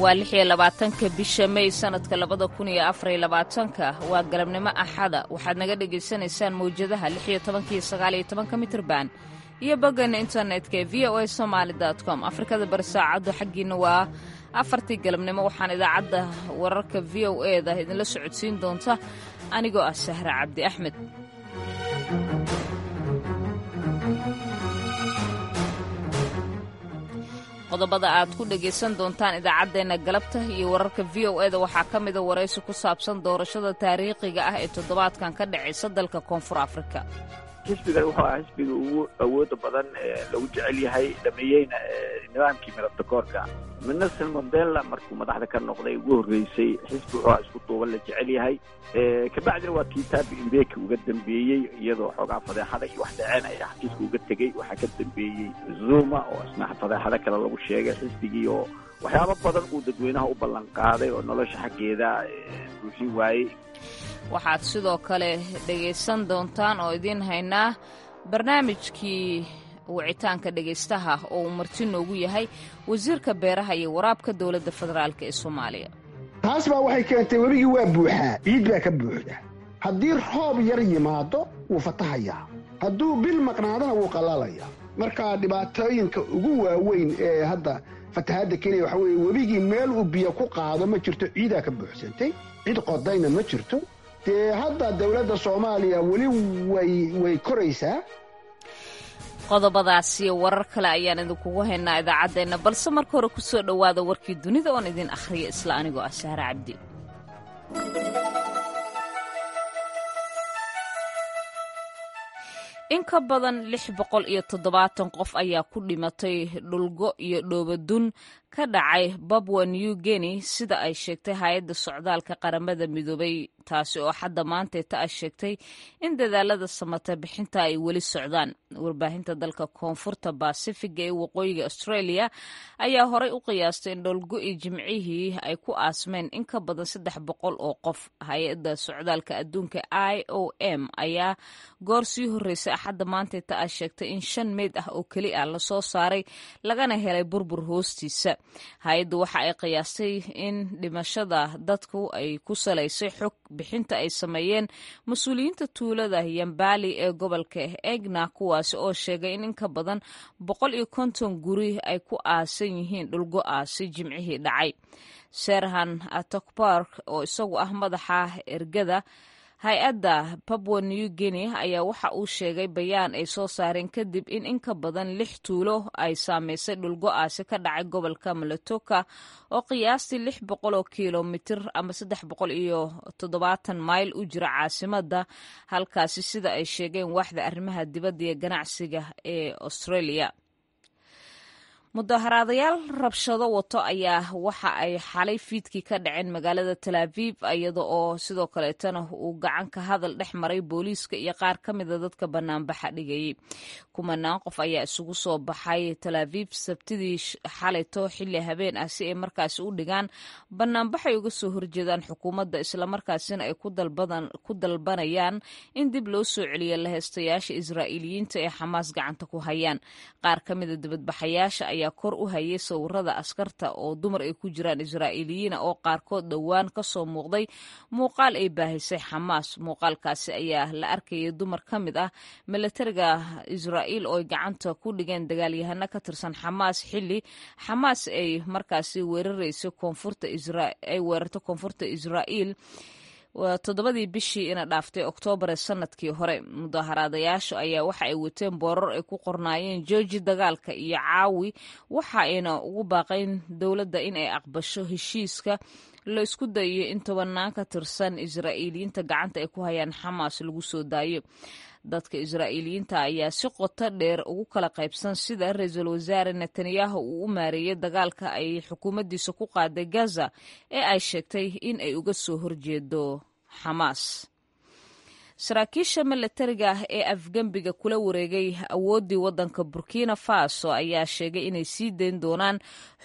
waa 26 bisha May sanadka 2024 waa galabnimo axada waxaad naga dhageysanaysaan mowjadaha 16 iyo 19 mitirban iyo boggan internetka voasomali.com Afrikada bar saacadu xaqiina waa 4 galabnimo waxaan idaacada wararka VOA-da idinla socodsiin doonta anigoo ah Sahra Cabdi Axmed qodobada aad ku dhageysan doontaan idaacadeena galabta iyo wararka VOA-da waxaa ka mid ah waraysi ku saabsan doorashada taariikhiga ah ee toddobaadkan ka dhacaysa dalka Koonfur Afrika. xisbiga wuxuu ahaa xisbiga ugu awooda badan ee lagu jecel yahay dhameeyeyna nidaamkii midabta koorka. Nelson Mandela markuu madaxda ka noqday ugu horreysay xisbi wuxuu isku duuban la jecel yahay kabacdina waa Thabo Mbeki uga dambeeyey iyadoo xoogaa fadeexada iyo wax dhaceen ay xisbiga uga tegey waxaa ka dambeeyey Zuma oo isna fadeexada kale lagu sheegay xisbigii oo waxyaabo badan uu dadweynaha u ballan qaaday oo nolosha xaggeeda buuxin waayey. waxaad sidoo kale dhageysan doontaan oo idin haynaa barnaamijkii wicitaanka dhageystaha oo uu marti noogu yahay wasiirka beeraha iyo waraabka dowladda federaalka ee Soomaaliya. taas baa waxay keentay webigii waa buuxaa ciid baa ka buuxda haddii roob yar yimaado wuu fatahayaa hadduu bil maqnaadana wuu qalalayaa marka dhibaatooyinka ugu waaweyn ee hadda fatahaadda keenaya waxa weeye webigii meel uu biyo ku qaado ma jirto ciidaa ka buuxsantay cid qodayna ma jirto dee hadda dowladda Soomaaliya weli way koraysaa. qodobadaas iyo warar kale ayaan idinkugu haynaa idaacadeena balse marka hore ku soo dhawaada warkii dunida oon idin akhriyo isla anigoo ah Sahra Cabdi. in ka badan 670 qof ayaa ku dhimatay dhulgo iyo dhoobadun ka dhacay Papua New Guinea sida ay sheegtay hay'adda socdaalka qaramada midoobay taasi oo hadda maanta ay sheegtay in dadaalada samata bixinta ay weli socdaan. warbaahinta dalka Koonfurta Pacific ee waqooyiga Australia ayaa horay u qiyaastay in dhulgo iyo jimcihii ay ku aasmeen in ka badan 300 oo qof. hay'adda socdaalka adduunka IOM ayaa goor sii horeysay hadda maanta ay sheegtay in 5 meed ah oo kali ah la soo saaray lagana helay burbur hoostiisa. hay'addu waxa ay qiyaastay in dhimashada dadku ay ku salaysay xog bixinta ay sameeyeen mas'uuliyiinta tuulada Yambali ee gobolka Egna kuwaas oo sheegay in ka badan 150 guri ay ku aasan yihiin dhulgo aasi jimcihii dhacay. Serhan Atokpark oo isagu ah madaxa ergada hay-adda Papua New Guinea ayaa waxa uu sheegay bayaan ay soo saareen kadib in ka badan 6 tuulo ay saameysay dhulgo-aasi ka dhacay gobolka Malotoka oo qiyaastii 600 kiiloomitir ama 370 mayl u jira caasimadda halkaasi sida ay sheegeen waaxda arrimaha dibadda iyo ganacsiga ee Australia. mudaharaadayaal rabshado wato ayaa waxa ay xalay fiidkii ka dhaceen magaalada Tel Aviv iyada oo sidoo kaleetana uu gacan ka hadal dhex maray booliiska iyo qaar ka mid ah dadka banaanbaxa dhigayay. kumanaan qof ayaa isugu soo baxay Tel Aviv sabtidii xalayto xilli habeen ah si ay markaasi u dhigaan banaanbax ay uga soo horjeedaan xukuumadda isla markaasina ay ku dalbanayaan in dib loo soo celiyo laheystayaasha Israa'iiliyiinta ee Xamaas gacanta ku hayaan. qaar ka mid ah dibadbaxayaasha ayaa kor u hayay sawirada askarta oo dumar ay ku jiraan Israa'iiliyiin oo qaarkood dhowaan ka soo muuqday muuqaal ay baahisay Xamaas. muuqaalkaasi ayaa la arkayay dumar ka mid ah militariga Israa'iil oo gacanta ku dhigeen dagaalyahano ka tirsan Xamaas xilli Xamaas ay markaasi weerarayso koonfurta Israa'iil toddobadii bishii ina dhaaftay Oktoobar sanadkii hore. mudaharaadayaashu ayaa waxa ay wateen boorar ay ku qornaayeen jooji dagaalka iyo caawi waxa ayna ugu baaqeen dowladda in ay aqbasho heshiiska la isku dayo in tobanaan ka tirsan Israa'iiliyiinta gacanta ay ku hayaan Xamaas lagu soo daayo. dadka Israa'iiliyiinta ayaa si qoto dheer ugu kala qaybsan sida ra'iisul wasaare Netanyahu uu u maareeyay dagaalka ay xukuumaddiisa ku qaaday Gaza ee ay sheegtay in ay uga soo horjeedo Xamaas. saraakiisha militariga ah ee afgembiga kula wareegay awooddii waddanka Burkina Faso ayaa sheegay inay sii dayn doonaan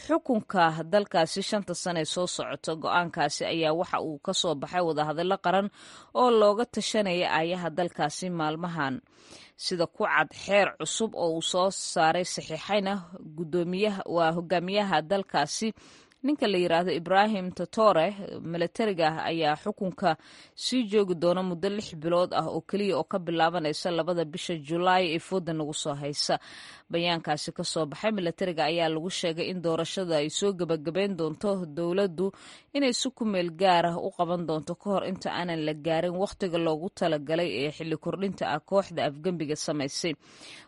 xukunka dalkaasi 5 sano soo socota. go'aankaasi ayaa waxa uu ka soo baxay wadahadallo qaran oo looga tashanaya aayaha dalkaasi maalmahan sida ku cad xeer cusub oo uu soo saaray saxiixayna hogaamiyaha dalkaasi ninka la yidhaahdo Ibrahim Traore militariga ayaa xukunka sii joogi doona muddo 6 bilood ah oo keliya oo ka bilaabanaysa 2 bisha Julaay ee fooda nagu soo haysa. Bayaankaasi ka soo baxay militariga ayaa lagu sheegay in doorashada ay soo gabagabeyn doonto dowladdu inay si ku meel gaar ah u qaban doonto ka hor inta aanan la gaarin waqtiga loogu talagalay ee xilli kordhinta ah kooxda afgembiga samaysay.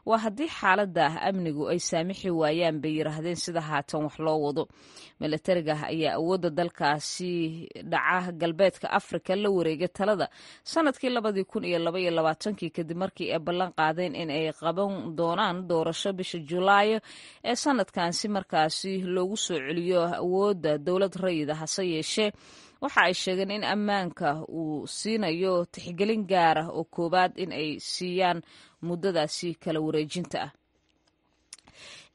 Waa haddii xaaladda amnigu ay saamixi waayaan bay yiraahdeen sida haatan wax loo wado. Militariga ayaa awoodda dalkaasi dhaca galbeedka Afrika la wareegay talada sanadkii 2022 kadib markii ay ballan qaadeen in ay qaban doonaan doorasho bisha Julaay ee sanadkan si markaasi loogu soo celiyo awoodda dowlad rayid ah. Hase yeeshee waxa ay sheegeen in ammaanka uu siinayo tixgelin gaar ah oo koobaad in ay siiyaan muddadaasi kala wareejinta ah.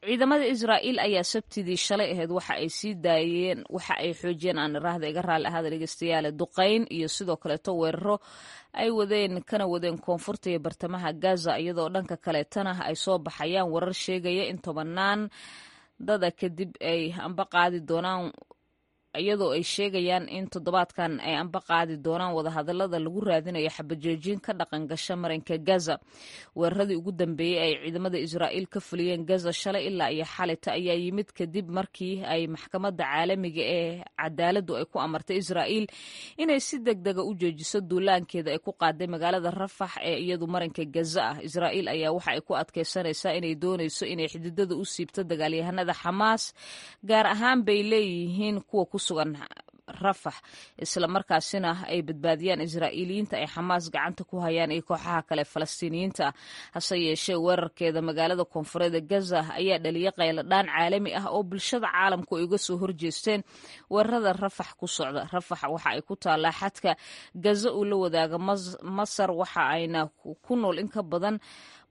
ciidamada Israa'iil ayaa sabtidii shalay ahayd waxa ay xoojiyeen aan raahda iga raali ahada dhageystayaal duqeyn iyo sidoo kaleeto weeraro ay wadeen koonfurta iyo bartamaha Gaza iyadoo dhanka kaleetana ay soo baxayaan warar sheegaya in 10 dada kadib ay amba qaadi doonaan iyadoo ay sheegayaan in toddobaadkan ay amba qaadi doonaan wadahadalada lagu raadinayo xabajoojin ka dhaqan gasha marinka Gaza. Weeraradii ugu dambeeyay ay ciidamada Israa'iil ka fuliyeen Gaza shalay ilaa iyo xalita ayaa yimid kadib markii ay maxkamadda caalamiga ee cadaaladdu ay ku amartay Israa'iil inay si degdeg ah u joojiso duulaankeeda ay ku qaaday magaalada Rafah ee iyadu marinka Gaza ah. Israa'iil ayaa waxa ay ku adkeysanaysaa inay doonayso inay xididada u siibto dagaalyahanada Xamaas, gaar ahaan bay leeyihiin kuwa ku sugan Rafah, isla markaasina ay badbaadiyaan Israa'iiliyiinta ay Xamaas gacanta ku hayaan iyo kooxaha kale Falastiiniyiinta. Hase yeeshee weerarkeeda magaalada koonfureed ee Gaza ayaa dhaliyay qayladhaan caalami ah oo bulshada caalamku ay uga soo horjeesteen weerarada Rafah ku socda. Rafah waxa ay ku taallaa xadka Gaza uu la wadaaga Masar, waxa ayna ku nool in ka badan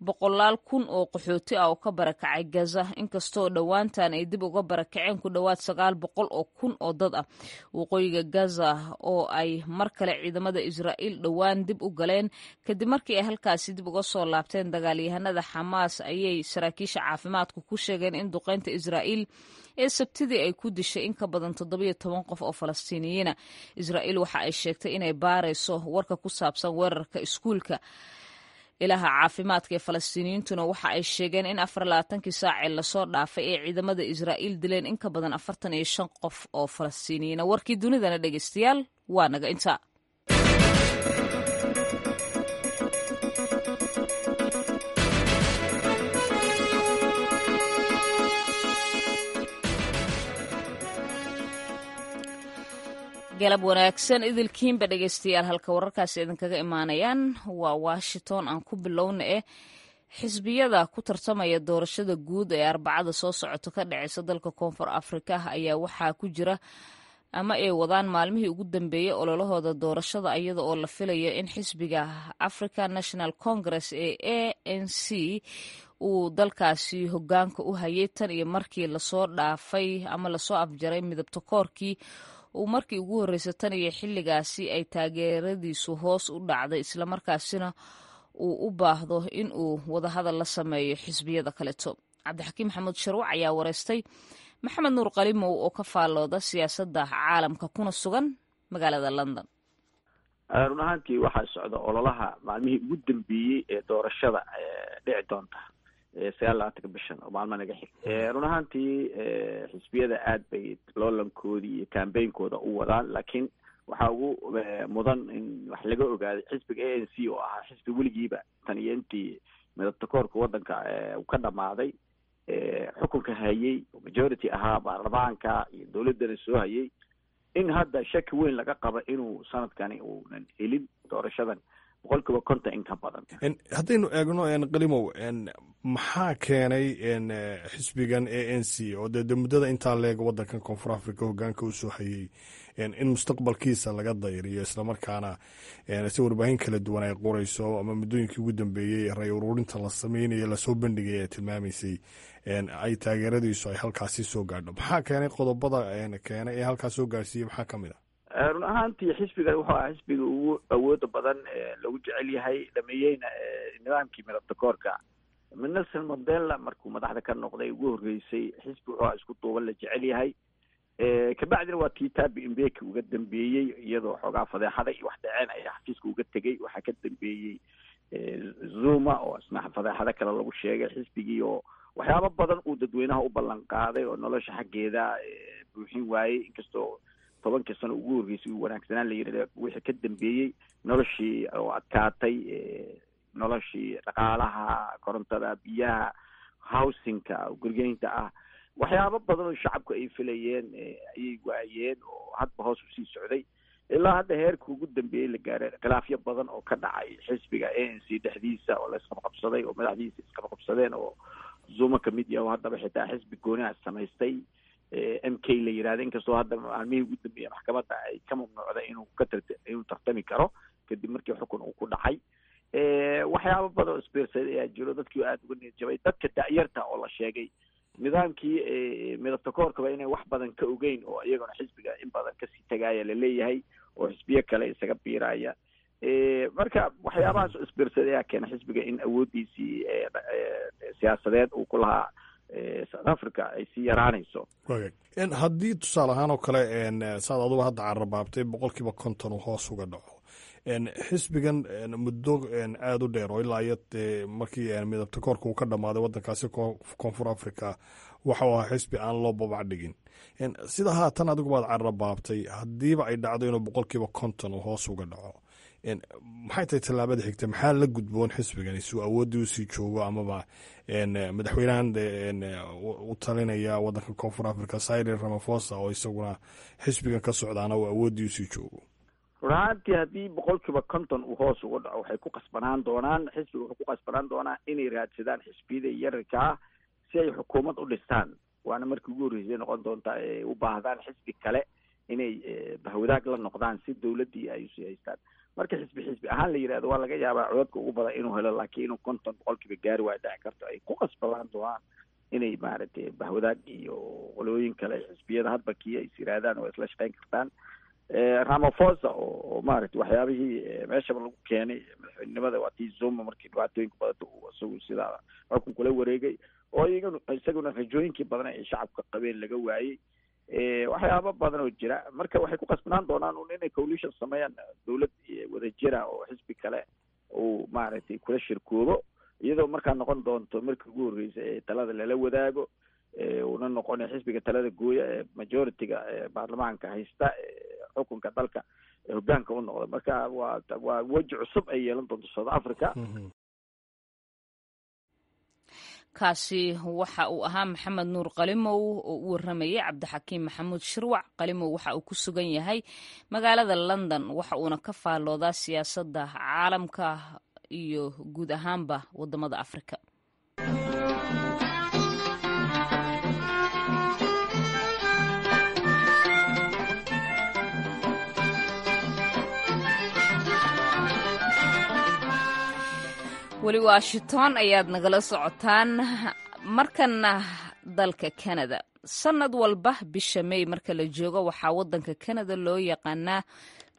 100,000 oo qaxooti ah oo ka barakacay Gaza, inkastoo dhowaantan ay dib uga barakaceen ku dhowaad 900,000 oo dad ah. Waqooyiga Gaza oo ay mar kale ciidamada Israa'iil dhowaan dib u galeen kadib markii ay halkaasi dib uga soo laabteen dagaalyahanada Xamaas ayay saraakiisha caafimaadku ku sheegeen in duqeynta Israa'iil ee sabtidii ay ku dishay in ka badan 17 qof oo Falastiiniyiin ah. Israa'iil waxa ay sheegtay inay baarayso warka ku saabsan weerarka iskuulka. ilaha caafimaadka ee Falastiiniyiintuna waxa ay sheegeen in 24 saac la soo dhaafay ee ciidamada Israa'iil dileen in ka badan 45 qof oo Falastiiniyiin. Warkii dunidana dhageystayaal waa naga inta. galab wanaagsan idilkiinba dhageystayaal halka wararkaasi idinkaga imaanayaan waa Washington. aan ku bilowna xisbiyada ku tartamaya doorashada guud ee Arbacada soo socota ka dhacaysa dalka Koonfur Afrika ayaa waxaa ku jira ama ay wadaan maalmihii ugu dambeeyay ololahooda doorashada iyada oo la filayo in xisbiga African National Congress ee ANC uu dalkaasi hogaanka u hayay tan iyo markii lasoo dhaafay ama lasoo afjaray midabta koorkii uu markii ugu horreysay tan iyo xilligaasi ay taageeradiisu hoos u dhacday, isla markaasina uu u baahdo in uu wadahadal la sameeyo xisbiyada kaleto. Cabdixakiim Maxamuud Sharwac ayaa wareystay Maxamed Nuur Qalimow oo ka faallooda siyaasadda caalamka kuna sugan magaalada London. run ahaantii waxaa socda ololaha maalmihii ugu dambeeyey ee doorashada dhici doonta 19 bishan oo maalmo naga xig. run ahaantii xisbiyada aad bay loolankoodii iyo campaignkooda u wadaan, laakiin waxaa ugu mudan in wax laga ogaaday xisbiga ANC oo ahaa xisbi weligiiba tan iyo intii midabta koorka waddanka uu ka dhamaaday xukunka hayay oo majority ahaa baarlamaanka iyo dowladdana soo hayay, in hadda shaki weyn laga qabo inuu sanadkani uunan helin doorashadan 50% in ka badan. haddaynu eegno qalimow maxaa keenay xisbigan ANC oo dee muddada intaa leeg waddankan Koonfur Afrika hogaanka u soo hayay in mustaqbalkiisa laga dayriyo, islamarkaana si warbaahin kala duwan ay qorayso ama muddooyinkii ugu dambeeyey ray ururinta la sameynayo lasoo bandhigay ee tilmaamaysay ay taageeradiisu ay halkaasi soo gaadho. maxaa keenay qodobada keenay ee halkaas soo gaarsiiyey maxaa ka mid ah? run ahaantii xisbigan wuxuu ahaa xisbiga ugu awooda badan lagu jecel yahay dhameeyeyna nidaamkii midabta koorka. Nelson Mandela markuu madaxda ka noqday ugu horreysay xisbi wuxuu ahaa isku duuban la jecel yahay, kabacdina waa tii Thabo Mbeki uga dambeeyey iyadoo xoogaa fadeexada iyo wax dhaceen ay xafiiska uga tegey. waxaa ka dambeeyey Zuma oo isna fadeexada kale lagu sheegay xisbigii oo waxyaabo badan uu dadweynaha u ballan qaaday oo nolosha xaggeeda buuxin waayey. inkastoo 10 sano ugu horreysay uu wanaagsanaan la yidhahdo wixii ka dambeeyey noloshii oo adkaatay, noloshii dhaqaalaha, korontada, biyaha, housingka, guryeynta ah, waxyaabo badan oo shacabku ay filayeen ayay waayeen oo hadba hoos usii socday ilaa hadda heerka ugu dambeeyey la gaaray. khilaafyo badan oo ka dhacay xisbiga ANC dhexdiisa oo la isqabqabsaday oo madaxdiisa isqabqabsadeen oo Zuma ka mid yahay oo haddaba xitaa xisbi gooni ah samaystay MK la yiraahdo. inkastoo hadda maalmihii ugu dambeeyey maxkamadda ay ka mamnuucday inuu tartami karo kadib markii xukun uu ku dhacay. waxyaabo badan oo isbiirsaday ayaa jiro, dadkii aad uga niyad jabay. dadka da'yarta oo la sheegay nidaamkii midabta koorkaba inay wax badan ka ogeyn oo iyaguna xisbiga in badan kasii tagaaya la leeyahay oo xisbiyo kale isaga biiraya. marka waxyaabahaas isbiirsaday ayaa keena xisbiga in awooddiisii siyaasadeed uu ku lahaa South Africa ay sii yaraanayso. haddii tusaale ahaan oo kale saad aduba hadda carrabaabtay 50% uu hoos uga dhaco, xisbigan muddo aada u dheer oo ilaa iyo markii midabta koorka uu ka dhammaaday waddankaasi koonfur Africa waxa uu ahaa xisbi aan loo babac dhigin. sida haatan adigu baad carrabaabtay haddiiba ay dhacdo inuu 50% uu hoos uga dhaco, maxay tahay tallaabada xigta? maxaa la gudboon xisbigan si uu awooddii usii joogo amaba madaxweynahan u talinaya waddanka koonfur Africa Cyril Ramaphosa oo isaguna xisbigan ka socdaana uu awooddii usii joogo? runtii haddii 50% uu hoos uga dhaco waxay ku qasbanaan doonaan xisbiga wuxuu ku qasbanaan doonaa inay raadsadaan xisbiyada yararka ah si ay xukuumad u dhistaan. waana markii ugu horreysay noqon doontaa ay u baahdaan xisbi kale inay bahwadaag la noqdaan si dawladdii ay usii haystaan. marka xisbi ahaan la yidhahdo waa laga yaabaa codadka ugu badan inuu helo, laakiin inuu 50% gaari waa dhici karto. ay ku qasbanaan doonaan inay maaragtay bahwadaag iyo qolooyin kale xisbiyada hadba kii ay yiraahdaan oo isla shaqayn kartaan. Ramaphosa oo maaragtay waxyaabihii meeshaba lagu keenay madaxweynenimada waa tii Zuma markii dhibaatooyinka badanta uu isagu sidaa xukun kula wareegay oo isaguna rajooyinkii badan ay shacabka qabeen laga waayey. waxyaabo badan oo jira. marka waxay ku qasbanaan doonaan inay coalition sameeyaan, dawlad wadajira oo xisbi kale uu maaragtay kula shirkoobo, iyadoo markaa noqon doonto markii ugu horreysay ee talada lala wadaago, una noqon xisbiga talada gooya ee majority-ga baarlamaanka haysta xukunka dalka hoggaanka u noqda. marka waa weji cusub ay yeelan doonto South Africa. kaasi waxa uu ahaa Maxamed Nuur Qalimow oo u waramayay Cabdixakiim Maxamuud Shirwac. Qalimow waxa uu ku sugan yahay magaalada London, waxa uuna ka faalloodaa siyaasadda caalamka iyo guud ahaanba wadamada Afrika. weli Washington ayaad nagala socotaan. markana dalka Canada, sanad walba bisha May marka la joogo waxaa waddanka Canada loo yaqaanaa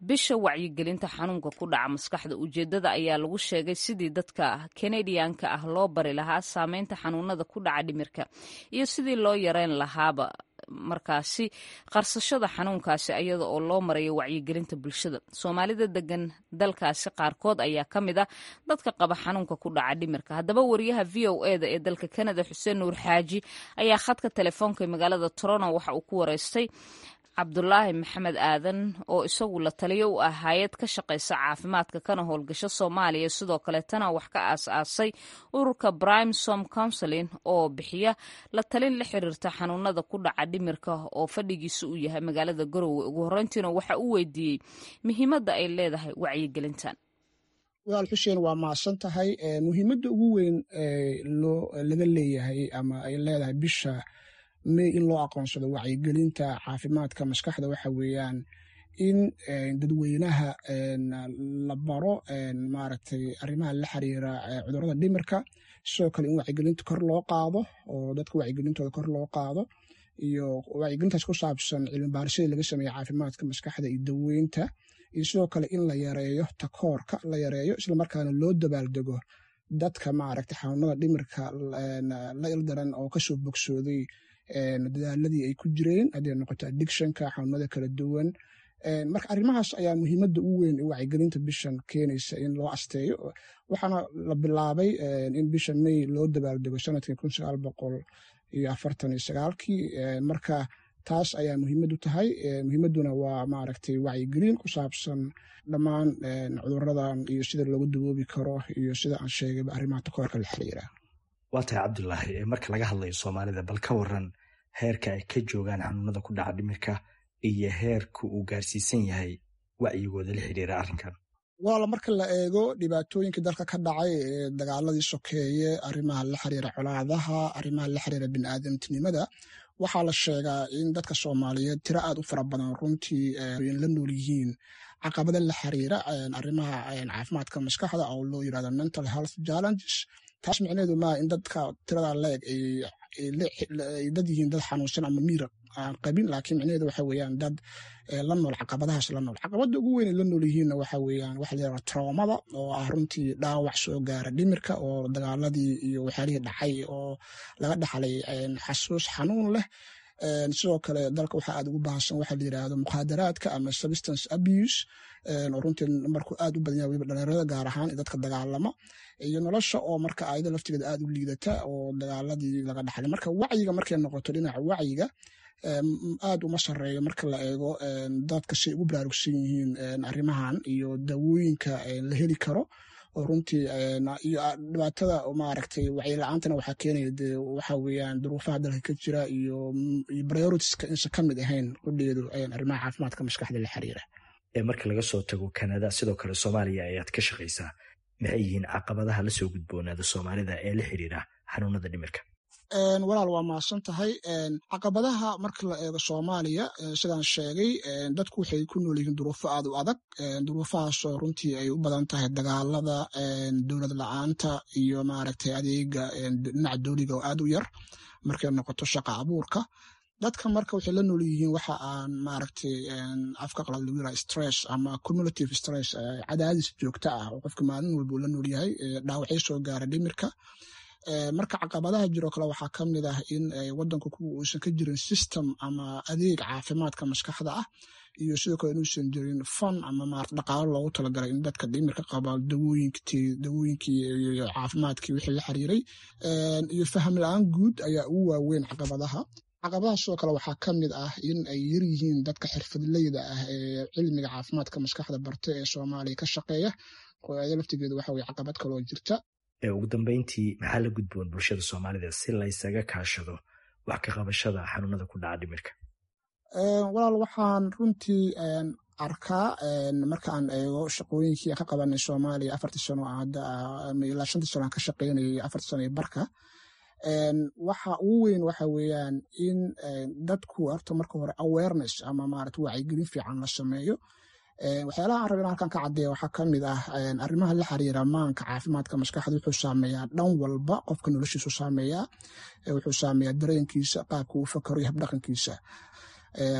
bisha wacyigelinta xanuunka ku dhaca maskaxda. ujeedada ayaa lagu sheegay sidii dadka Canadianka ah loo bari lahaa saameynta xanuunada ku dhaca dhimirka iyo sidii loo yareyn lahaaba markaasi qarsashada xanuunkaasi iyada oo loo marayo wacyigelinta bulshada. Soomaalida degan dalkaasi qaarkood ayaa ka mid ah dadka qaba xanuunka ku dhaca dhimirka. haddaba wariyaha VOA-da ee dalka Canada Xuseen Nuur Xaaji ayaa khadka telefoonka magaalada Toronto waxa uu ku wareystay Cabdulaahi Maxamed Aadan oo isagu la taliyo u ah hay'ad ka shaqeysa caafimaadka kana howlgasho Soomaaliya, sidoo kale tana wax ka aas-aasay ururka Brimsom Counseling oo bixiya la talin la xiriirta xanuunada ku dhaca dhimirka oo fadhigiisu u yahay magaalada Garowe. ugu horreyntiina waxa uu weydiiyey muhiimadda ay leedahay wacyigelintan. walaal Xuseen waa mahadsan tahay. muhiimadda ugu weyn laga leeyahay ama ay leedahay bisha May in loo aqoonsado wacyigelinta caafimaadka maskaxda waxa weeyaan in dadweynaha la baro maaragtay arrimaha la xiriira cudurrada dhimirka, sidoo kale in wacyigelinta kor loo qaado oo dadka wacyigelintooda kor loo qaado, iyo wacyigelintaas ku saabsan cilmi baarishada laga sameeyo caafimaadka maskaxda iyo daweynta, iyo sidoo kale in la yareeyo takoorka la yareeyo, isla markaana loo dabaaldego dadka maaragtay xanuunada dhimirka la ildaran oo kasoo bogsooday dadaaladii ay ku jireen hadday noqoto addictionka xanuunada kala duwan marka arrimahaas ayaa muhiimadda ugu weyn ee wacyigelinta bishan keenaysa in loo asteeyo waxaana la bilaabay in bishan May loo dabaaldego sanadkii 1949kii marka taas ayaa muhiimad u tahay muhiimadduna waa maaragtay wacyigelin ku saabsan dhammaan cudurradan iyo sida loogu daboobi karo iyo sida aan sheegayba arrimaha takoorka la xiriira waa tahay Cabdullaahi marka laga hadlayo Soomaalida bal ka waran heerka ay ka joogaan xanuunada ku dhaca dhimirka iyo heerka uu gaarsiisan yahay wacyigooda la xiriira arrinkan wala marka la eego dhibaatooyinka dalka ka dhacay ee dagaaladii sokeeye arrimaha la xiriira colaadaha arrimaha la xiriira bini'aadamtinimada waxaa la sheegaa in dadka Soomaaliyeed tiro aad u fara badan runtii la nool yihiin caqabada la xiriira arrimaha caafimaadka maskaxda oo loo yiraahdo mental health challenges taas micnaheedu ma in dadka tirada leeg ay dad yihiin dad xanuunsan ama miir aan qabin laakiin micnaheedu waxa weeyaan dad la nool caqabadahaas la nool caqabada ugu weyn ee la nool yihiinna waxa weeyaan waxa la yiraahdo traumada oo ah runtii dhaawac soo gaara dhimirka oo dagaaladii iyo waxyaalihii dhacay oo laga dhaxlay xasuus xanuun leh sidoo kale dalka waxaa aad ugu baahsan waxa la yiraahdo muqaadaraadka ama substance abuse oo runtii markuu aad u badan yahay weliba dhalinyarada gaar ahaan dadka dagaalama iyo nolosha oo marka ayada laftigeeda aad u liidata oo dagaaladii laga dhaxlay marka wacyiga markay noqoto dhinaca wacyiga aad uma sareeyo marka la eego dadka si ugu baraarugsan yihiin arrimahan iyo dawooyinka la heli karo oo runtii iyo dhibaatada maaragtay wacyi la'aantana waxaa keenaya waxa weeyaan duruufaha dalka ka jira iyo prioritiska insa ka mid ahayn qudheedu arrimaha caafimaadka maskaxda la xiriira marka laga soo tago Canada sidoo kale Soomaaliya ayaad ka shaqaysaa maxay yihiin caqabadaha la soo gudboonaada Soomaalida ee la xiriira xanuunada dhimirka walaal waa mahadsan tahay caqabadaha marka la eego Soomaaliya sidaan sheegay dadku waxay ku nool yihiin duruufo aad u adag duruufahaasoo runtii ay u badan tahay dagaalada dowlad la'aanta iyo maaragtay adeega dhinaca dowliga oo aad u yar markay noqoto shaqa abuurka dadka marka waxay la nool yihiin waxa aan maaragtay afka qalaad lagu yiraahdo stress ama cumulative stress cadaadis joogto ah oo qofka maalin walba la nool yahay dhaawacyo soo gaara dhimirka marka caqabadaha jiro kale waxaa ka mid ah in wadanku uusan ka jirin system ama adeeg caafimaadka maskaxda ah iyo sidoo kale inuusan jirin fund ama maaragtay dhaqaalo loogu talagalay in dadka dhimirka qaba dawooyinkii iyo caafimaadkii wixii la xiriiray iyo faham la'aan guud ayaa ugu waaweyn caqabadaha sidoo kale waxaa ka mid ah in ay yar yihiin dadka xirfadleyda ah ee cilmiga caafimaadka maskaxda barta ee Soomaaliya ka shaqeeya oo ay laftigeedu waxa weeye caqabad kale oo jirta ugu dambeyntii maxaa la gudboon bulshada Soomaalida si la isaga kaashado wax ka qabashada xanuunada ku dhaca dhimirka walaal waxaan runtii arkaa marka aan eego shaqooyinkii aan ka qabanay Soomaaliya 4 sano hadda ilaa 5 sano aan ka shaqeynayay 4 sano barka waxa ugu weyn waxa weeyaan in dadku horta marka hore awareness ama maaragtay wacyigelin fiican la sameeyo waxyaalaha aan rabin halkan ka cadeeyo waxaa ka mid ah arrimaha la xiriira maanka caafimaadka maskaxda wuxuu saameeyaa dhan walba qofka noloshiisu saameeyaa wuxuu saameeyaa dareenkiisa qaabka uu fakaro iyo habdhaqankiisa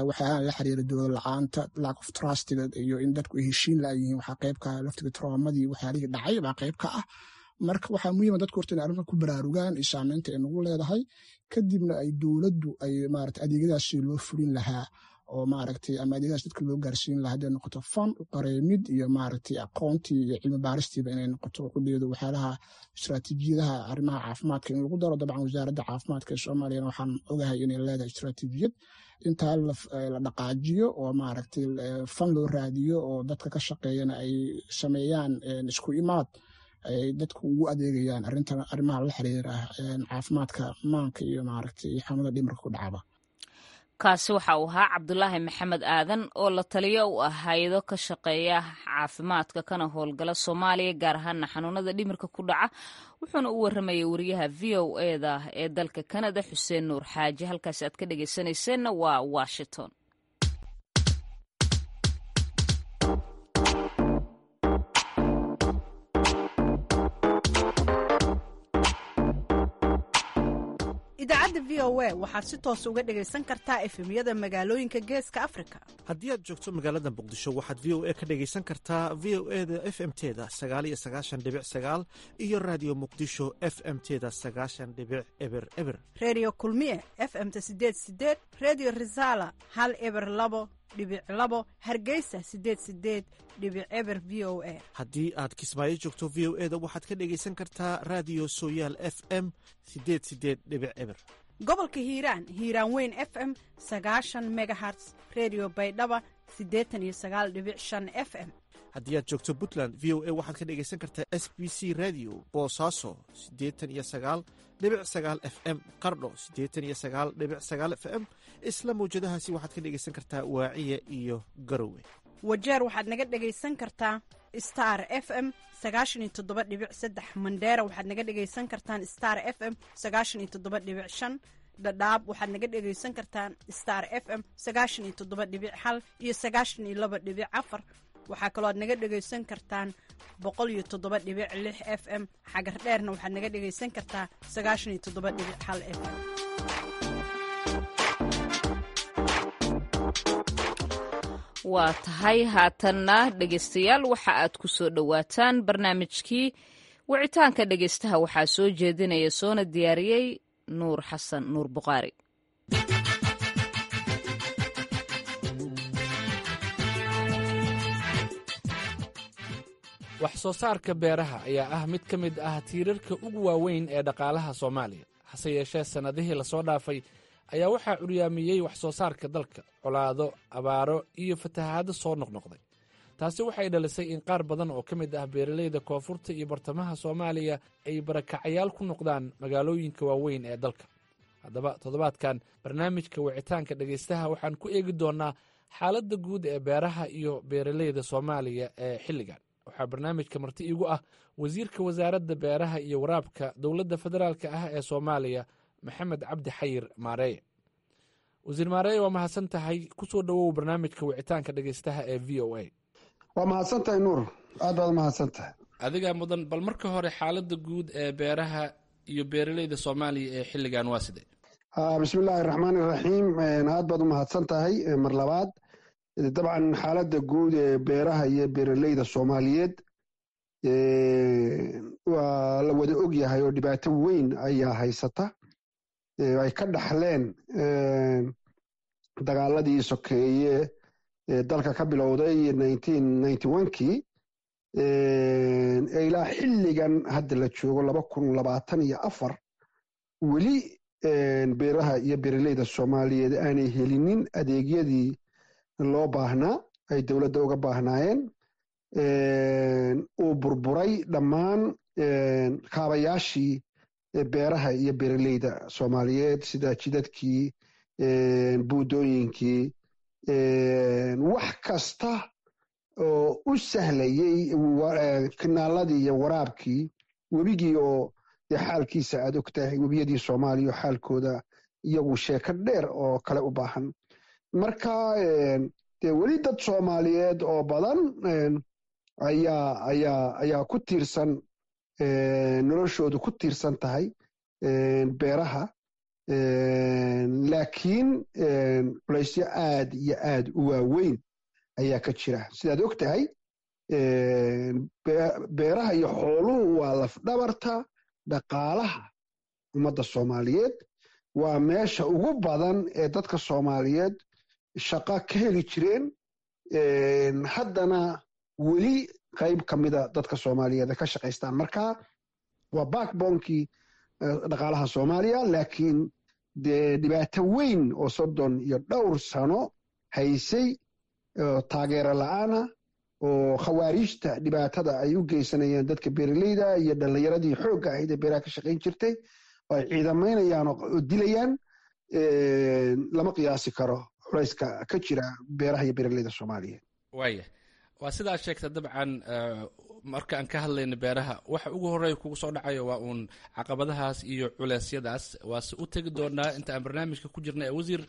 waxyaalaha la xiriira dowlad la'aanta lack of trust iyo in dadku ay heshiin la'yihiin waxaa qayb ka laftiga traumadii waxyaalihii dhacay baa qayb ka ah marka waxaa muhiim ah dadku horta inay arrintan ku baraarugaan iyo saameynta ay nagu leedahay kadibna ay dowladdu ay maaragtay adeegyadaasi loo fulin lahaa oo maaragtay ama adeegyadaas dadka loo gaarsiin lahaa hadday noqoto fan qareemid iyo maaragtay aqoontii iyo cilmi baaristiiba inay noqoto qudheedu waxyaalaha istiraatiijiyadaha arrimaha caafimaadka in lagu daro dabcan wasaaradda caafimaadka ee Soomaaliyana waxaan ogahay inay leedahay istiraatiijiyad intaa la dhaqaajiyo oo maaragtay fan loo raadiyo oo dadka ka shaqeeyana ay sameeyaan isku imaad ay dadku ugu adeegayaan arrimaha la xiriira caafimaadka maanka iyo maaragtay xanuunada dhimirka ku dhacaba kaasi waxa uu ahaa Cabdulaahi Maxamed Aadan oo la taliyo u ah hay'ado ka shaqeeya caafimaadka kana howlgala Soomaaliya gaar ahaan xanuunada dhimirka ku dhaca wuxuuna u waramayay wariyaha VOA-da ee dalka Canada Xuseen Nuur Xaaji halkaas aad ka dhageysanayseen waa Washington idaacadda v o a waxaad si toos uga dhegaysan kartaa efemyada magaalooyinka geeska afrika. haddii aad joogto magaalada muqdisho waxaad v o a ka dhegaysan kartaa v o e da f m teda 9 iyo radio muqdisho f m teda 9.eber redio kulmiye f m ta 8 redio risala 102.2 hargeysa 88.eber v o a. haddii aad kismaayo joogto v o e da waxaad ka dhegaysan kartaa radio sooyaal f m 88.eber gobolka hiiraan weyn f m 90 megaherts redio baydhaba 89.5 f m. haddii aad joogto puntland v o a waxaad ka dhegaysan kartaa s b c radio boosaaso 89.9 f m qardho 89.9 f m isla mawjadahaasi waxaad ka dhegaysan kartaa waaciya iyo garowe. wajeer waxaad naga dhegaysan kartaa star f m 97.3 mandheera waxaad naga dhegaysan kartaan star f m 97.5 dhadhaab waxaad naga dhegaysan kartaan star f m 97.1 iyo 92.4 waxaa kaloo aad naga dhegaysan kartaan 107.6 f m xagar dheerna waxaad naga dhegaysan kartaa 97.1 f m. waa tahay haatanna dhegaystayaal waxa aad ku soo dhowaataan barnaamijkii wicitaanka dhegaystaha waxaa soo jeedinaya soona diyaariyey nuur xasan nuur buqaari. wax soo saarka beeraha ayaa ah mid ka mid ah tiirarka ugu waaweyn ee dhaqaalaha Soomaaliya. hase yeeshee sannadihii la soo dhaafay ayaa waxaa curyaamiyey wax soo saarka dalka colaado, abaaro iyo fatahaado soo noqnoqday. taasi waxay dhalisay in qaar badan oo ka mid ah beeralayda koonfurta iyo bartamaha Soomaaliya ay barakacayaal ku noqdaan magaalooyinka waaweyn ee dalka. haddaba toddobaadkan barnaamijka wicitaanka dhegaystaha waxaan ku eegi doonnaa xaaladda guud ee beeraha iyo beeralayda Soomaaliya ee xilligan. waxaa barnaamijka marti iigu ah wasiirka wasaaradda beeraha iyo waraabka dowladda federaalka ah ee Soomaaliya maxamed cabdi xayir maareeye. wasiir maareeye waa mahadsan tahay, ku soo dhowow barnaamijka wicitaanka dhegaystaha ee v o a. waa mahadsan tahay nuur, aad baad mahadsan tahay. adigaa mudan, bal marka hore xaaladda guud ee beeraha iyo beeralayda Soomaaliya ee xilligan waa sidee? bismillaahi raxmaani raxiim, aad baad u mahadsan tahay. mar labaad dabcan xaaladda guud ee beeraha iyo beeralayda Soomaaliyeed waa la wada og yahay oo dhibaato weyn ayaa haysata. ay ka dhaxleen dagaaladii sokeeye ee dalka ka bilowday 1991kii ilaa xilligan hadda la joogo 2024 weli beeraha iyo beeralayda Soomaaliyeed aanay helinin adeegyadii loo baahnaa ay dowladda uga baahnaayeen. uu burburay dhammaan kaabayaashii beeraha iyo beeralayda Soomaaliyeed sida jidadkii, buudooyinkii, wax kasta oo u sahlayey kanaaladii iyo waraabkii, webigii oo xaalkiisa aad og tahay, webiyadii Soomaaliya xaalkooda iyagu sheeko dheer oo kale u baahan. marka weli dad Soomaaliyeed oo badan ayaa ku tiirsan, noloshoodu ku tiirsan tahay beeraha, laakiin culaysyo aad iyo aad u waaweyn ayaa ka jira. sidaad og tahay beeraha iyo xooluhu waa lafdhabarta dhaqaalaha ummadda Soomaaliyeed. waa meesha ugu badan ee dadka Soomaaliyeed shaqo ka heli jireen, haddana weli qayb ka mida dadka Soomaaliyeed ka shaqaystaan. marka waa backbone-kii dhaqaalaha Soomaaliya, laakiin dee dhibaato weyn oo 32 sano haysay, taageero la-aana, oo khawaariijta dhibaatada ay u geysanayeen dadka beeralayda iyo dhallinyaradii xoogga ahayd ee beeraha ka shaqayn jirtay oo ay ciidamaynayaan oo dilayaan. lama qiyaasi karo culayska ka jira beeraha iyo beeralayda Soomaaliyeed. waaya, waa sidaa sheegta. dabcan marka aan ka hadlayno beeraha, waxa ugu horeeya kugu soo dhacayo waa uun caqabadahaas iyo culeysyadaas. waase u tegi doonaa inta aan barnaamijka ku jirna. wasiir,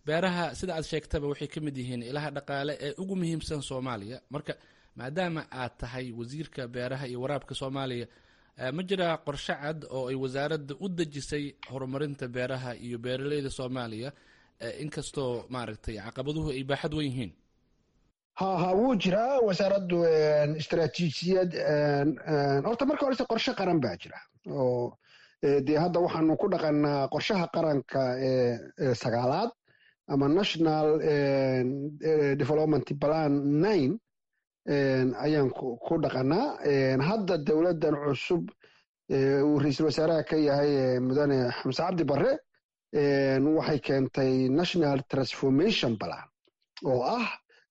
beeraha sida aad sheegtaba waxay ka mid yihiin ilaha dhaqaale ee ugu muhiimsan Soomaaliya. marka maadaama aad tahay wasiirka beeraha iyo waraabka Soomaaliya, ma jiraa qorshe cad oo ay wasaaradda u dejisay horumarinta beeraha iyo beeraleyda soomaaliya inkastoo maaragtay caqabaduhu ay baaxad wen yihiin? ha wuu jiraa wasaaraddu istaraatiijiyad horta marka horese qorshe qaran baa jira oo dee hadda waxaanu ku dhaqannaa qorshaha qaranka ee 9aad ama national development plan 9 ayaan ku dhaqannaa. hadda dowladdan cusub uu ra-iisul wasaaraha ka yahay mudane xamse cabdi barre waxay keentay national transformation plan oo ah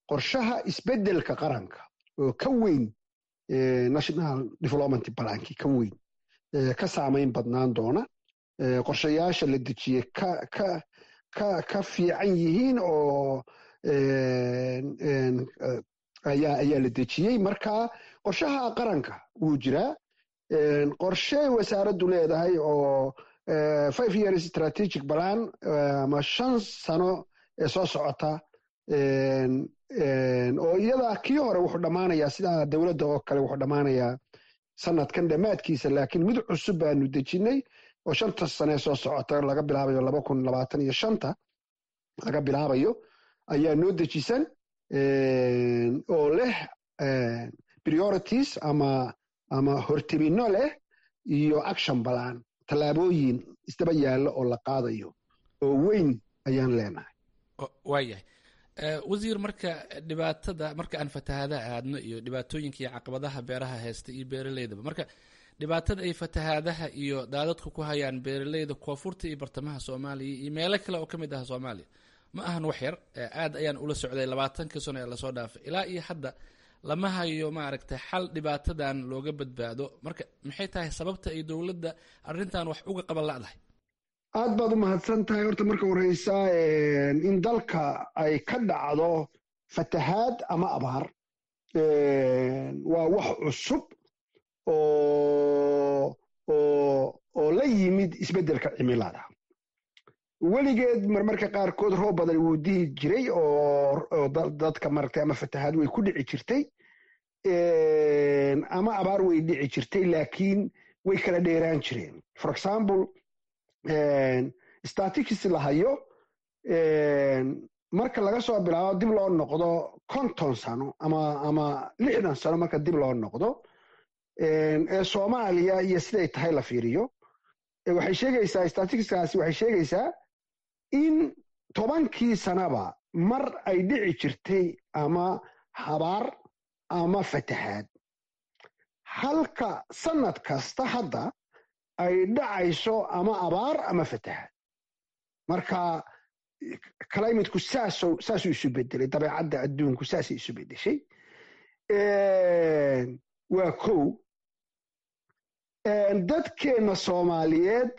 qorshaha isbeddelka qaranka oo ka weyn national development planki ka weyn ka saamayn badnaan doona qorshayaasha la dejiyey ka fiican yihiin oo ayaa la dejiyey. marka qorshaha qaranka wuu jiraa. qorshe wasaaraddu leedahay oo 5 years strategic plan ama 5 sano ee soo socota oo iyada kii hore wuxuu dhammaanayaa sida dowladda oo kale wuxuu dhammaanayaa sanadkan dhammaadkiisa, laakiin mid cusub baanu dejinnay oo 5 sane soo socota laga bilaabayo 2025 laga bilaabayo ayaa noo dejisan oo leh priorities ama hortemino leh iyo action plan, tallaabooyin isdaba yaallo oo la qaadayo oo weyn ayaan leenahay. waayahay wasiir, marka aan fatahaadaha aadno iyo dhibaatooyinka iyo caqabadaha beeraha haysta iyo beeraleydaba, marka dhibaatada ay fatahaadaha iyo daadadku ku hayaan beeraleyda koonfurta iyo bartamaha soomaaliya iyo meelo kale oo ka mid ah soomaaliya ma ahan wax yar. aad ayaan ula socday 20 sano ee lasoo dhaafay ilaa iyo hadda lama hayo maaragtay xal dhibaatadan looga badbaado. marka maxay tahay sababta ay dowladda arrintan wax uga qaban la'dahay? aad baad u mahadsan tahay. horta marka horeysa in dalka ay ka dhacdo fatahaad ama abaar waa wax cusub oo la yimid isbeddelka cimilada. weligeed marmarka qaarkood roob badan wuu dihi jiray oo dadka maaragtay ama fatahaad way ku dhici jirtay ama abaar way dhici jirtay, laakiin way kala dheeraan jireen. for example statistics la hayo marka laga soo bilaabo dib loo noqdo 50 sano ama 60 sano marka dib loo noqdo ee Soomaaliya iyo siday tahay la fiiriyo, waxay sheegaysaa statisticskaasi waxay sheegaysaa in 10kii sanaba mar ay dhici jirtay ama habaar ama fatahaad, halka sanad kasta hadda ay dhacayso ama abaar ama fatahaad. marka climateku saasuu isu bedelay, dabeecadda adduunku saasay isu bedeshay. waa kow. dadkeenna Soomaaliyeed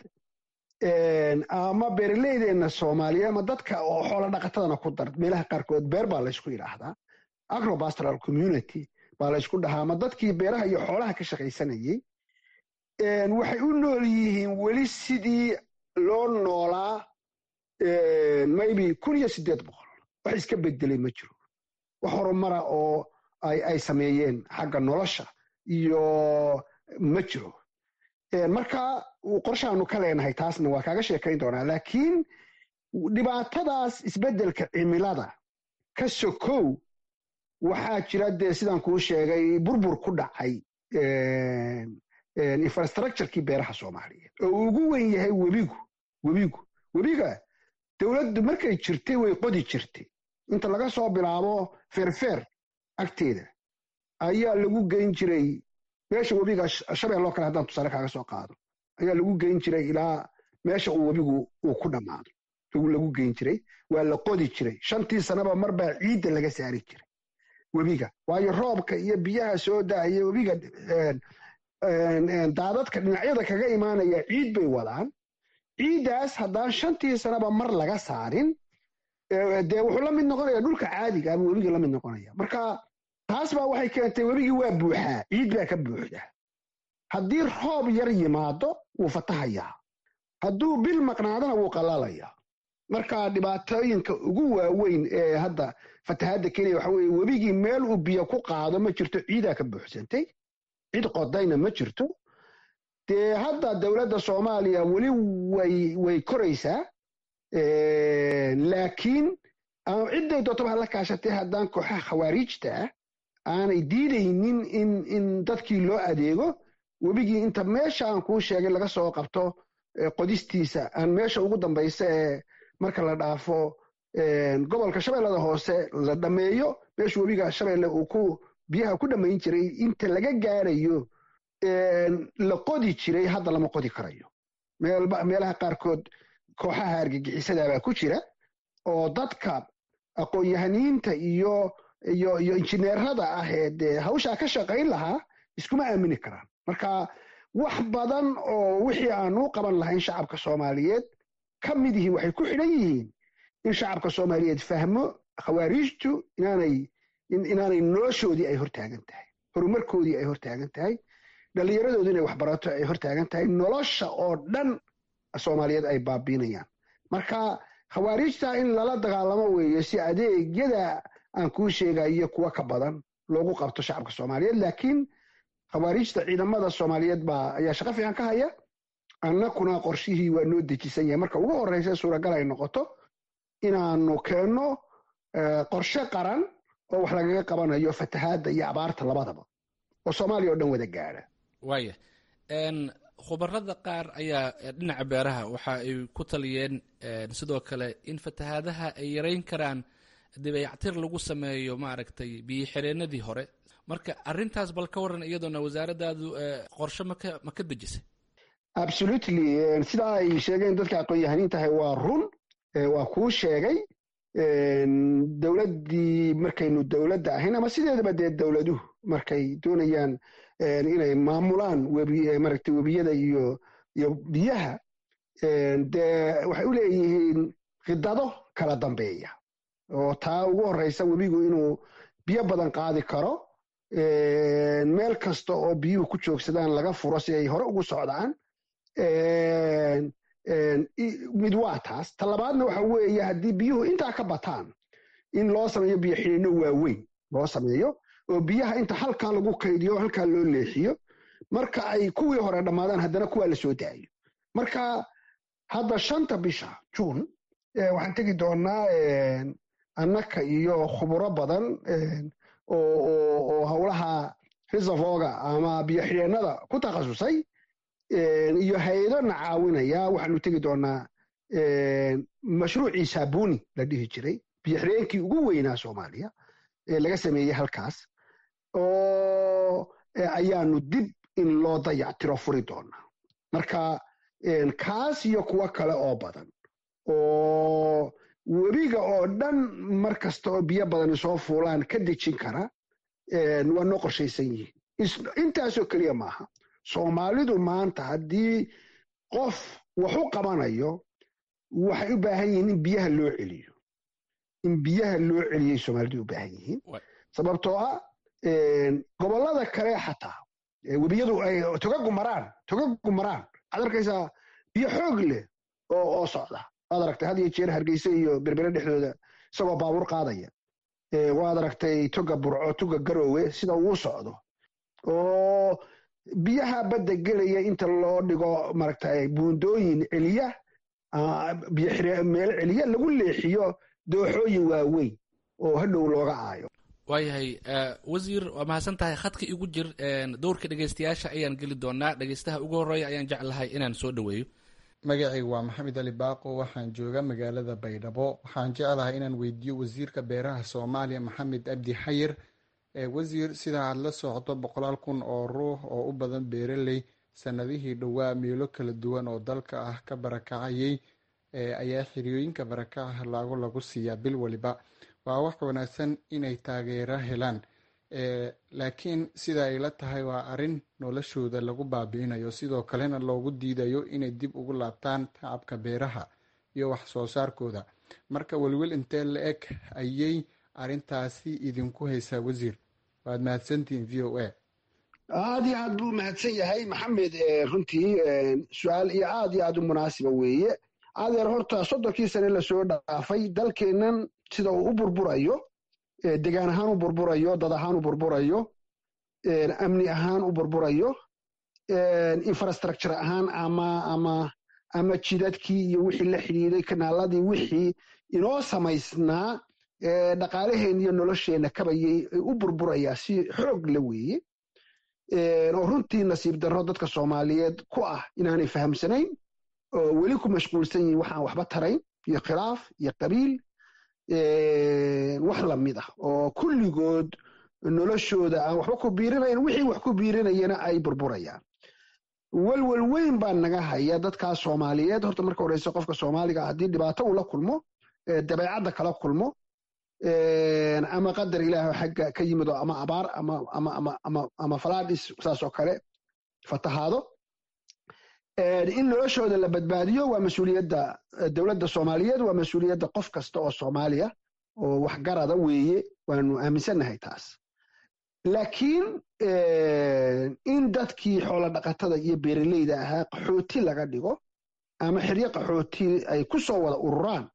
ama beeraleydeenna Soomaaliyeed ama dadka oo xoolo dhaqatadana ku dar meelaha qaarkood beer baa la isku yidhaahdaa, agropastoral community baa la isku dhahaa, ama dadkii beeraha iyo xoolaha ka shaqaysanayey waxay u nool yihiin weli sidii loo noolaa maybe 1800. wax iska bedelay ma jiro, wax horumara oo ay sameeyeen xagga nolosha iyo ma jiro. marka qorshaanu ka leenahay taasna waa kaaga sheekayn doonaa, laakiin dhibaatadaas isbeddelka cimilada ka sokow waxaa jira dee sidaan kuu sheegay burbur ku dhacay infrastructurekii beeraha Soomaaliyeed oo ugu weyn yahay webiga. dowladdu markay jirtay way qodi jirtay, inta laga soo bilaabo feerfeer agteeda ayaa lagu geyn jiray meesha webiga Shabeelloo kale haddaan tusaale kaaga soo qaado, ayaa lagu geyn jiray ilaa meesha uu webigu uu ku dhammaado lagu geyn jiray. waa la qodi jiray 5tii sanaba mar baa ciidda laga saari jiray webiga, waayo roobka iyo biyaha soo daaya webiga daadadka dhinacyada kaga imaanaya ciid bay wadaan. ciiddaas haddaan 5tii sanaba mar laga saarin dee wuxuu la mid noqonaya dhulka caadiga ama webiga la mid noqonaya. marka taas baa waxay keentay webigii waa buuxaa, ciid baa ka buuxda. haddii roob yar yimaado wuu fatahayaa, hadduu bil maqnaadana wuu qalalayaa. marka dhibaatooyinka ugu waaweyn ee hadda fatahaadda kenya waxa weeye webigii meel uu biyo ku qaado ma jirto, ciidaa ka buuxsantay, cid qodayna ma jirto. dee hadda dowladda soomaaliya weli way koraysaa laakiin cidday dootaba hala kaashatay haddaan kooxaha khawaariijta ah aanay diidaynin in dadkii loo adeego webigii inta meesha aan kuu sheegay laga soo qabto qodistiisa aan meesha ugu dambaysa ee marka la dhaafo gobolka shabeellada hoose la dhammeeyo meesha webiga shabeelle uu biyaha ku dhammayn jiray inta laga gaarayo la qodi jiray hadda lama qodi karayo meelaha qaarkood kooxaha argagixisadabaa ku jira oo dadka aqoon-yahaniinta iyo injineerada ah ee dee hawshaa ka shaqayn lahaa iskuma aamini karaan marka wax badan oo wixii aanu qaban lahayn shacabka soomaaliyeed ka mid yihiin waxay ku xidhan yihiin in shacabka soomaaliyeed fahmo khawaariijtu inaanay noloshoodii ay hortaagan tahay horumarkoodii ay hortaagan tahay dhallinyaradoodu inay waxbarato ay hortaagan tahay nolosha oo dhan soomaaliyeed ay baabiinayaan marka khawaariijta in lala dagaalamo weeye si adeegyada aan kuu sheegayo kuwa ka badan loogu qabto shacabka soomaaliyeed laakiin khawaariijta ciidamada soomaaliyeed ayaa shaqo fiican ka haya annakuna qorshihii waa noo dejisan yahay marka ugu horreysa suuragal ay noqoto inaanu keenno qorshe qaran oo wax lagaga qabanayo fatahaadda iyo abaarta labadaba oo soomaaliya oo dhan wada gaadha waaya khubarada qaar ayaa dhinaca beeraha waxa ay ku taliyeen sidoo kale in fatahaadaha ay yarayn karaan dibeyactir lagu sameeyo maaragtay biyo xireenadii hore marka arintaas bal ka waran iyadoona wasaaradaadu qorshe ma ka dejisay absolutely sidaa ay sheegeen dadka aqoon-yahaniin tahay waa run waa kuu sheegay dowladdii markaynu dowladda ahayn ama sideedaba dee dowladuhu markay doonayaan inay maamulaan maaragtay webiyada iyo biyaha dee waxay u leeyihiin khidado kala dambeeya oo taa ugu horreysa webigu inuu biyo badan qaadi karo meel kasta oo biyuhu ku joogsadaan laga furo si ay hore ugu socdaan mid waa taas ta labaadna waxa weeye haddii biyuhu intaa ka bataan in loo sameeyo biyo xidhiino waaweyn loo sameeyo oo biyaha inta halkaa lagu kaydiyo halkaa loo leexiyo marka ay kuwii hore dhammaadaan haddana kuwaa la soo daayo marka hadda 5 bisha juun waxaan tegi doonaa annaka iyo khuburo badan oo howlaha reservoga ama biyo xidheenada ku takhasusay iyo hay-ado na caawinaya waxaanu tegi doonaa mashruucii saabuni la dhihi jiray biyo xidheenkii ugu weynaa soomaaliya laga sameeyey halkaas oo ayaanu dib in loo dayactiro furi doonaa marka kaas iyo kuwo kale oo badan oo webiga oo dhan mar kasta oo biyo badani soo fuulaan ka dejin kara waa noo qorshaysan yihiin intaasoo keliya maaha soomaalidu maanta haddii qof wax u qabanayo waxay u baahan yihiin in biyaha loo celiyo celiyay soomaalidu u baahan yihiin sababtoo ah gobollada kale xataa webiyadu ay togagu maraan waxaad arkaysaa biyo xoog leh oo socda waad aragtay had iyo jeer hargeysa iyo berbere dhexdooda isagoo baabuur qaadaya waad aragtay toga burco toga garoowe sida uu socdo oo biyaha badda gelaya inta loo dhigo maaragtay buundooyin celiya meel celiya lagu leexiyo dooxooyin waaweyn oo hadhow looga aayo waayahay wasiir waa mahadsan tahay khadka igu jir dowrka dhegeystayaasha ayaan geli doonaa dhegeystaha ugu horreeya ayaan jeclahay inaan soo dhoweeyo magacayga waa maxamed ali baaqo waxaan jooga magaalada baydhabo waxaan jeclahay inaan weydiiyo wasiirka beeraha soomaaliya maxamed abdi xayir wasiir sida aad la socdo 100,000 oo ruux oo u badan beeraley sanadihii dhowaa meelo kala duwan oo dalka ah ka barakacayay ayaa xiriyooyinka barakaca lagu siiyaa bil waliba waa wax wanaagsan inay taageero helaan laakiin sida ay la tahay waa arin noloshooda lagu baabi'inayo sidoo kalena loogu diidayo inay dib ugu laabtaan tacabka beeraha iyo wax soo saarkooda marka welwel intee la eg ayay arintaasi idinku haysaa wasiir waad mahadsantihiin v o a aad iyo aad buu mahadsan yahay maxamed runtii su-aal iyo aad u munaasiba weeye adeer horta 30 sane lasoo dhaafay dalkeennan sida uu u burburayo degaan ahaan u burburayo dad ahaan u burburayo amni ahaan u burburayo infrastructure ahaan ama jidadkii iyo wixii la xidhiiday kanaaladii wixii inoo samaysnaa dhaqaalaheen iyo nolosheenna kabayay u burburayaa si xoog la weeye oo runtii nasiib darro dadka soomaaliyeed ku ah inaanay fahamsanayn oo weli ku mashquulsan yihin waxaan waxba tarayn iyo khilaaf iyo qabiil wax lamid ah oo kulligood noloshooda aan waxba ku biirinayn wixii wax ku biirinayana ay burburayaan walwal weyn baa naga haya dadkaa soomaaliyeed horta marka horeysa qofka soomaaliga haddii dhibaato uu la kulmo dabeecadda kala kulmo ama qadar ilaaho xagga ka yimido ama abaar ama falaadhis saas oo kale fatahaado in noloshooda la badbaadiyo waa mas-uuliyadda dowladda soomaaliyeed waa mas-uuliyadda qof kasta oo soomaaliya oo waxgarada weeye waanu aaminsannahay taas laakiin in dadkii xoolo dhaqatada iyo beeraleyda ahaa qaxooti laga dhigo ama xiryo qaxooti ay ku soo wada ururaan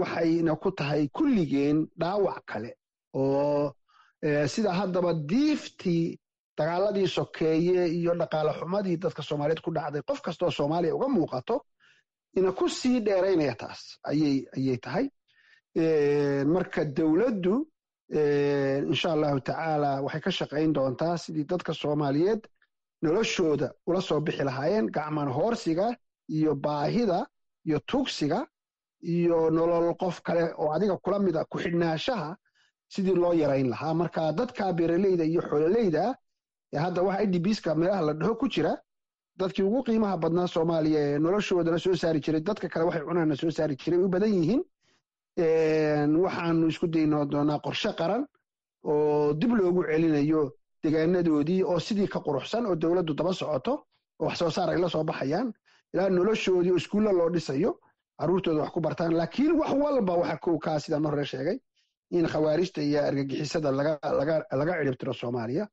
waxayna ku tahay kulligeen dhaawac kale oo sida haddaba diiftii dagaaladii sokeeye iyo dhaqaale xumadii dadka soomaaliyeed ku dhacday qof kastoo soomaaliya uga muuqato ina ku sii dheeraynaya taas ayay tahay marka dowladdu insha allahu tacaala waxay ka shaqayn doontaa sidii dadka soomaaliyeed noloshooda ula soo bixi lahaayeen gacman hoorsiga iyo baahida iyo tugsiga iyo nolol qof kale oo adiga kula mida ku xidhnaashaha sidii loo yarayn lahaa marka dadka beeraleyda iyo xoololeyda hadda waxa idbska meelaha la dhaho ku jira dadkii ugu qiimaha badnaa soomaaliya ee noloshoodana soo saari jiray dadka kale waxay cunaana soo saari jiray u badan yihiin waxaanu isku dayno doonaa qorshe qaran oo dib loogu celinayo degaanadoodii oo sidii ka quruxsan oo dowladdu daba socoto oo wax soo saar ay la soo baxayaan ilaa noloshoodii oo iskuulla loo dhisayo carruurtooda wax ku bartaan laakiin wax walba waxa kow kaa sidaan hore sheegay in khawaarijta iyo argagixisada laga ciribtiro soomaaliya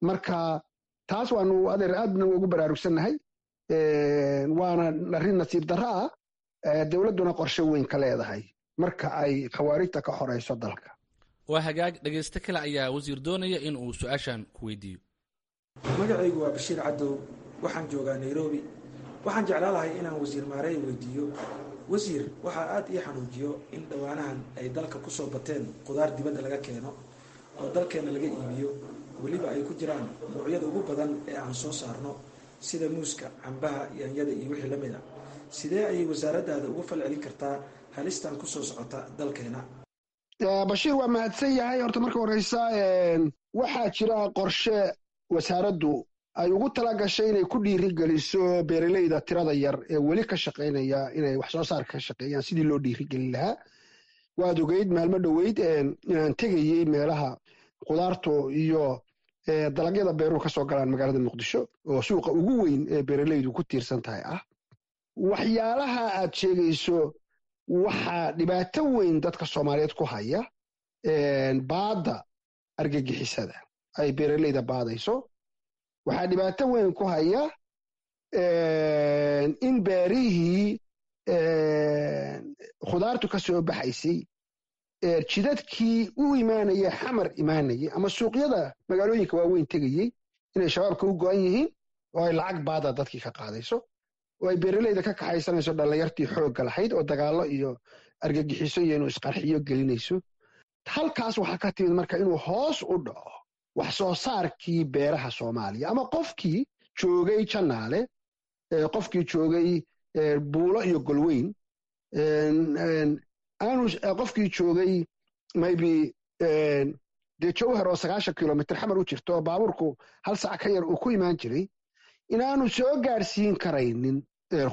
marka taas waanu adeer aadna ugu baraarugsannahay waana arrin nasiib darro ah dowladduna qorshe weyn ka leedahay marka ay khawaarijta ka horeyso dalka waa hagaag dhegaysto kale ayaa wasiir doonaya in uu su-aashan ku weydiiyo magacaygu waa bashiir cadow waxaan joogaa nairobi waxaan jeclaan lahay inaan wasiir maarey weydiiyo wasiir waxaa aad ii xanuujiyo in dhowaanahan ay dalka ku soo bateen qudaar dibadda laga keeno oo dalkeenna laga iibiyo weliba ay ku jiraan noocyada ugu badan ee aan soo saarno sida muuska cambaha yaanyada iyo wixii la mid a sidee ayay wasaaraddaada uga falcelin kartaa halistan ku soo socota dalkeena bashiir waa mahadsan yahay horta marka horeysa waxaa jira qorshe wasaaraddu ay ugu tala gashay inay ku dhiirigeliso beeraleyda tirada yar ee weli ka shaqaynaya inay wax soo saar ka shaqeeyaan sidii loo dhiirigelin lahaa waad ogeyd maalmo dhoweyd inaan tegayey meelaha qudaartu iyo dalagyada beeruhu ka soo galaan magaalada muqdisho oo suuqa ugu weyn ee beeraleydu ku tiirsan tahay ah waxyaalaha aad sheegayso waxaa dhibaato weyn dadka soomaaliyeed ku haya baadda argagixisada ay beeraleyda baadayso waxaa dhibaato weyn ku haya in beerihii khudaartu ka soo baxaysay jidadkii u imaanaya xamar imaanayay ama suuqyada magaalooyinka waaweyn tegayey inay shabaabka u go-an yihiin oo ay lacag baada dadkii ka qaadayso oo ay beeraleyda ka kaxaysanayso dhallinyartii xoogga lahayd oo dagaallo iyo argagixiso iyo inuu isqarxiyo gelinayso halkaas waxaa ka timid marka inuu hoos u dhaco wax soo saarkii beeraha soomaaliya ama qofkii joogay janaale qofkii joogay buulo iyo golweyn qofkii joogay maybe dee jowhar oo 90 kilomitr xamar u jirto oo baabuurku hal sac ka yar uu ku imaan jiray inaanu soo gaarsiin karaynin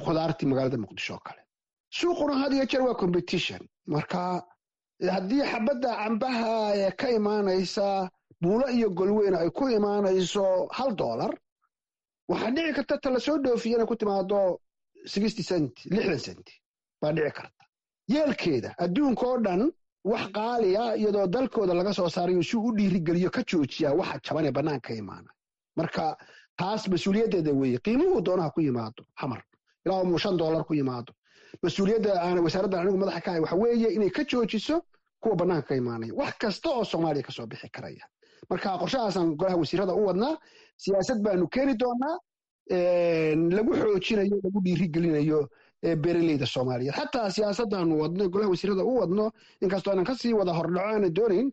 khudaartii magaalada muqdisho oo kale suuquna had iyo jeer waa competition marka haddii xabadda cambaha ee ka imaanaysa buulo iyo golweyn ay ku imaanayso $1 waxaa dhici karta ta la soo dhoofiya inay ku timaado 60 cent 60 cent baa dhici karta yeelkeeda adduunka oo dhan wax qaaliya iyadoo dalkooda laga soo saarayo si u dhiirigeliyo ka joojiya waxa jaban ee bannaanka imaana marka taas mas-uuliyaddeeda weeye qiimuhu doonaha ku yimaado xamar ilaa uu $5 ku yimaado mas-uuliyadda aan wasaaradda anigu madaxa ka ahay waxa weeye inay ka joojiso kuwa bannaanka ka imaanaya wax kasta oo soomaaliya ka soo bixi karaya marka qorshahaasaan golaha wasiirada u wadnaa siyaasad baanu keeni doonaa lagu xoojinayo lagu dhiirigelinayo beeraleyda soomaaliyeed xataa siyaasadaanu wadno golaha wasiirada u wadno inkastoo aanan kasii wada hordhaco aana doonayn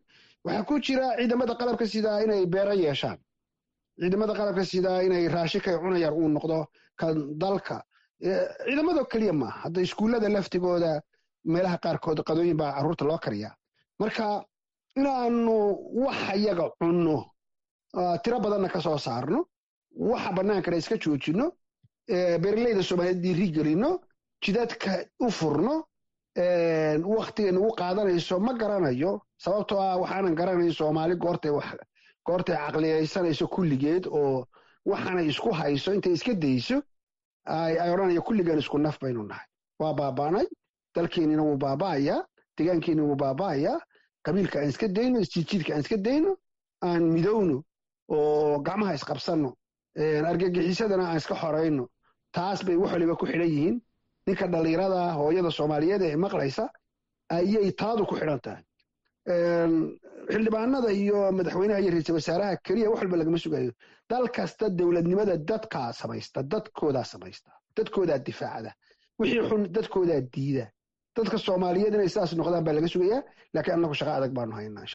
waxaa ku jira ciidamada qalabka sidaa inay beero yeeshaan ciidamada qalabka sidaa inay raashinkay cunayar uu noqdo kan dalka ciidamado keliya maaha hadda iskuullada laftigooda meelaha qaarkood qadooyin baa carruurta loo kariyaa marka inaanu waxa iyaga cunno tiro badanna ka soo saarno waxa bannaankana iska joojinno beeraleyda soomaaliyeed dhiiri gelino jidadka u furno waktiga nagu qaadanayso ma garanayo sababtoo ah waxaanan garanayn soomaali goortay caqliyaysanayso kulligeed oo waxaanay isku hayso intay iska dayso ay odhanayo kulligaan isku naf baynu nahay waa baabaanay dalkeennina wuu baaba'ayaa deegaankeenna wuu baaba'ayaa qabiilka aan iska dayno isjiidjiidka aan iska dayno aan midowno oo gacmaha isqabsanno argagixisadana aan iska xorayno taas bay wax waliba ku xidhan yihiin ninka dhallinyarada hooyada soomaaliyeed ee maqlaysa ayay taadu ku xidhan tahay xildhibaanada iyo madaxweynaha iyo ra-iisul wasaaraha keliya wax walba lagama sugayo dal kasta dowladnimada dadkaa samaysta dadkoodaa difaacda wixii xun dadkoodaa diida dadka soomaaliyeed inay sidaas noqdaan baa laga sugayaa laakiin annagu shaqo adag baanu haynaa